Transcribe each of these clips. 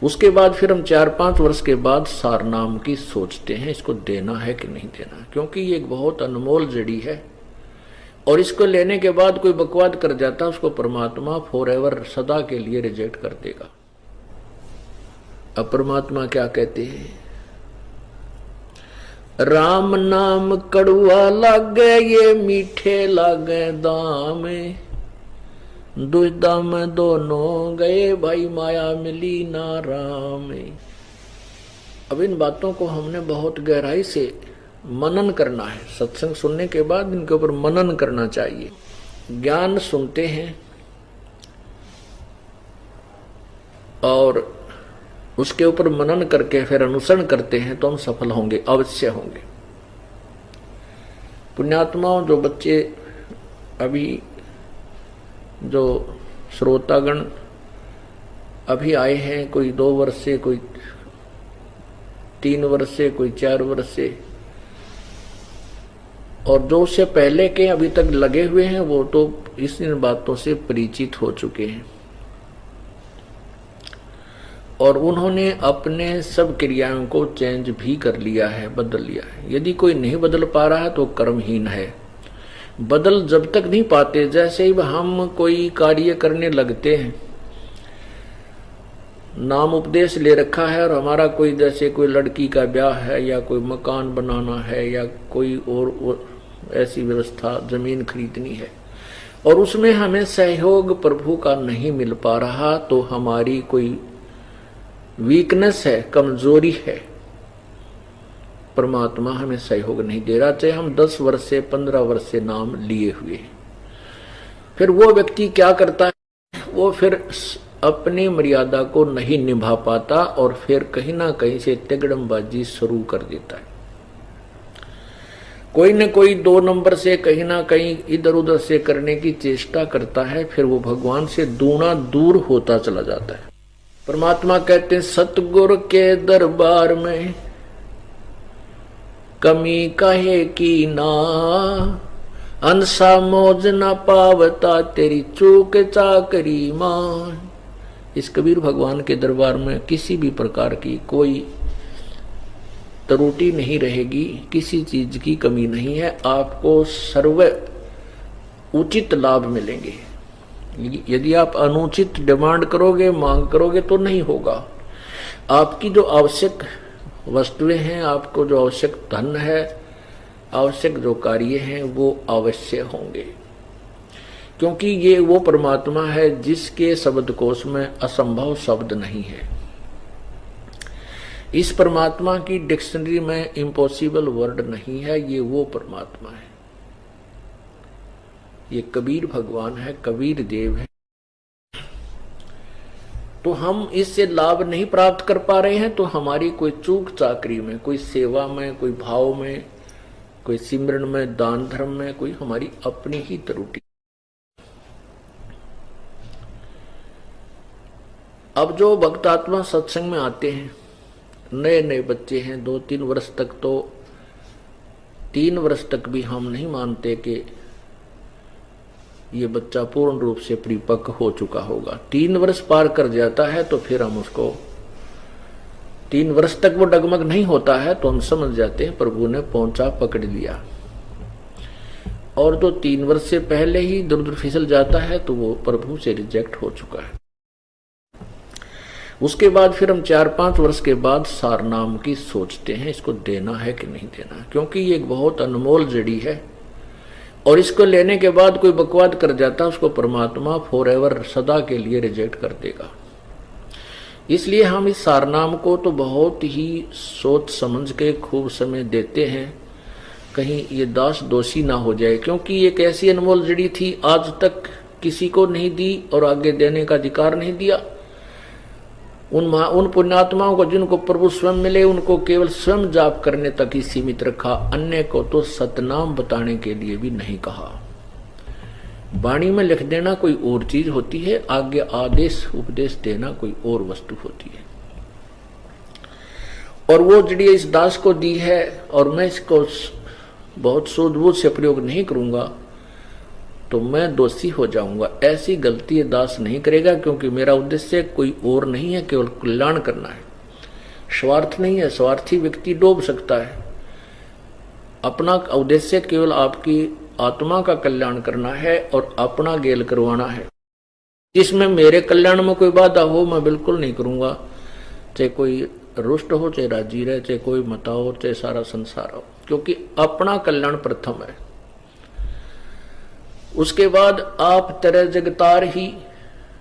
उसके बाद फिर हम 4-5 वर्ष के बाद सारनाम की सोचते हैं, इसको देना है कि नहीं देना, क्योंकि ये एक बहुत अनमोल जड़ी है और इसको लेने के बाद कोई बकवाद कर जाता है उसको परमात्मा फॉरएवर सदा के लिए रिजेक्ट कर देगा। अब परमात्मा क्या कहते हैं, राम नाम कड़ुआ लागे ये मीठे लागे दाम, दुविधा में दोनों गए भाई माया मिली ना राम। अब इन बातों को हमने बहुत गहराई से मनन करना है। सत्संग सुनने के बाद इनके ऊपर मनन करना चाहिए। ज्ञान सुनते हैं और उसके ऊपर मनन करके फिर अनुसरण करते हैं तो हम सफल होंगे, अवश्य होंगे। पुण्यात्माओं, जो बच्चे अभी जो श्रोतागण अभी आए हैं, कोई 2 वर्ष से, कोई 3 वर्ष से, कोई 4 वर्ष से, और जो उससे पहले के अभी तक लगे हुए हैं वो तो इन बातों से परिचित हो चुके हैं और उन्होंने अपने सब क्रियाओं को चेंज भी कर लिया है, बदल लिया है। यदि कोई नहीं बदल पा रहा है तो कर्महीन है। बदल जब तक नहीं पाते, जैसे ही हम कोई कार्य करने लगते हैं, नाम उपदेश ले रखा है और हमारा कोई, जैसे कोई लड़की का ब्याह है या कोई मकान बनाना है या कोई और ऐसी व्यवस्था, जमीन खरीदनी है, और उसमें हमें सहयोग प्रभु का नहीं मिल पा रहा तो हमारी कोई वीकनेस है, कमजोरी है। परमात्मा हमें सहयोग नहीं दे रहा, चाहे हम 10 वर्ष से 15 वर्ष से नाम लिए हुए। फिर वो व्यक्ति क्या करता है, वो फिर अपनी मर्यादा को नहीं निभा पाता और फिर कहीं ना कहीं से तिगड़मबाजी शुरू कर देता है। कोई न कोई 2 नंबर से कहीं ना कहीं इधर उधर से करने की चेष्टा करता है, फिर वो भगवान से दूना दूर होता चला जाता है। परमात्मा कहते हैं, सतगुरु के दरबार में कमी कहे की ना, अंसा मौज न पावता तेरी चूक चाकरी मान। इस कबीर भगवान के दरबार में किसी भी प्रकार की कोई त्रुटि नहीं रहेगी, किसी चीज की कमी नहीं है, आपको सर्व उचित लाभ मिलेंगे। यदि आप अनुचित डिमांड करोगे, मांग करोगे तो नहीं होगा। आपकी जो आवश्यक वस्तुएं हैं, आपको जो आवश्यक धन है, आवश्यक जो कार्य हैं, वो अवश्य होंगे, क्योंकि ये वो परमात्मा है जिसके शब्दकोश में असंभव शब्द नहीं है। इस परमात्मा की डिक्शनरी में इम्पॉसिबल वर्ड नहीं है। ये वो परमात्मा है, ये कबीर भगवान है, कबीर देव है। तो हम इससे लाभ नहीं प्राप्त कर पा रहे हैं तो हमारी कोई चूक चाकरी में, कोई सेवा में, कोई भाव में, कोई सिमरन में, दान धर्म में, कोई हमारी अपनी ही त्रुटि। अब जो भक्तात्मा सत्संग में आते हैं, नए नए बच्चे हैं, 2-3 वर्ष तक, तो 3 वर्ष तक भी हम नहीं मानते कि ये बच्चा पूर्ण रूप से परिपक्व हो चुका होगा। 3 वर्ष पार कर जाता है तो फिर हम उसको, 3 वर्ष तक वो डगमग नहीं होता है तो हम समझ जाते हैं प्रभु ने पहुंचा पकड़ लिया। और जो 3 वर्ष से पहले ही दूर फिसल जाता है तो वो प्रभु से रिजेक्ट हो चुका है। उसके बाद फिर हम 4-5 वर्ष के बाद सारनाम की सोचते हैं, इसको देना है कि नहीं देना, क्योंकि ये एक बहुत अनमोल जड़ी है और इसको लेने के बाद कोई बकवाद कर जाता है उसको परमात्मा फॉरएवर सदा के लिए रिजेक्ट कर देगा। इसलिए हम इस सारनाम को तो बहुत ही सोच समझ के खूब समय देते हैं, कहीं ये दास दोषी ना हो जाए, क्योंकि एक ऐसी अनमोल जड़ी थी, आज तक किसी को नहीं दी और आगे देने का अधिकार नहीं दिया। उन पुण्यात्माओं को जिनको प्रभु स्वयं मिले, उनको केवल स्वयं जाप करने तक ही सीमित रखा, अन्य को तो सतनाम बताने के लिए भी नहीं कहा। वाणी में लिख देना कोई और चीज होती है, आगे आदेश उपदेश देना कोई और वस्तु होती है। और वो जड़ी इस दास को दी है और मैं इसको बहुत सूझबूझ से प्रयोग नहीं करूंगा तो मैं दोषी हो जाऊंगा। ऐसी गलती ये दास नहीं करेगा, क्योंकि मेरा उद्देश्य कोई और नहीं है, केवल कल्याण करना है, स्वार्थ नहीं है। स्वार्थी व्यक्ति डूब सकता है। अपना उद्देश्य केवल आपकी आत्मा का कल्याण करना है और अपना गेल करवाना है। इसमें मेरे कल्याण में कोई बाधा हो मैं बिल्कुल नहीं करूंगा, चाहे कोई रुष्ट हो, चाहे राजी रहे, चाहे कोई मता हो, चाहे सारा संसार हो, क्योंकि अपना कल्याण प्रथम है। उसके बाद आप तरह जगतार ही,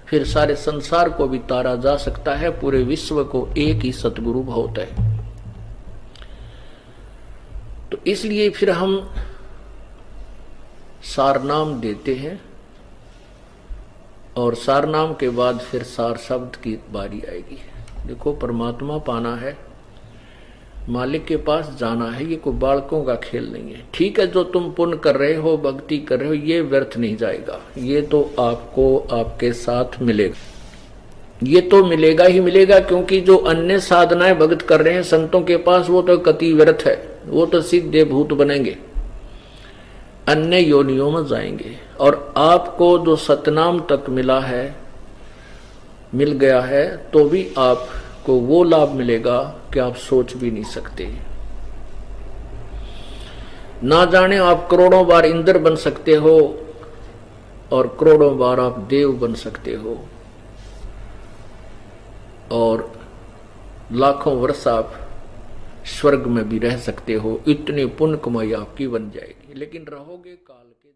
फिर सारे संसार को भी तारा जा सकता है। पूरे विश्व को एक ही सतगुरु बहुत है। तो इसलिए फिर हम सारनाम देते हैं, और सारनाम के बाद फिर सार शब्द की बारी आएगी। देखो, परमात्मा पाना है, मालिक के पास जाना है, ये कोई बालकों का खेल नहीं है। ठीक है, जो तुम पुण्य कर रहे हो, भक्ति कर रहे हो, ये व्यर्थ नहीं जाएगा, ये तो आपको आपके साथ मिलेगा, ये तो मिलेगा ही मिलेगा। क्योंकि जो अन्य साधनाएं भक्त कर रहे हैं संतों के पास, वो तो कति व्यर्थ है, वो तो सीधे भूत बनेंगे, अन्य योनियों में जाएंगे। और आपको जो सतनाम तक मिला है, मिल गया है, तो भी आपको वो लाभ मिलेगा कि आप सोच भी नहीं सकते। ना जाने आप करोड़ों बार इंद्र बन सकते हो और करोड़ों बार आप देव बन सकते हो, और लाखों वर्ष आप स्वर्ग में भी रह सकते हो। इतनी पुण्य कमाई आपकी बन जाएगी, लेकिन रहोगे काल के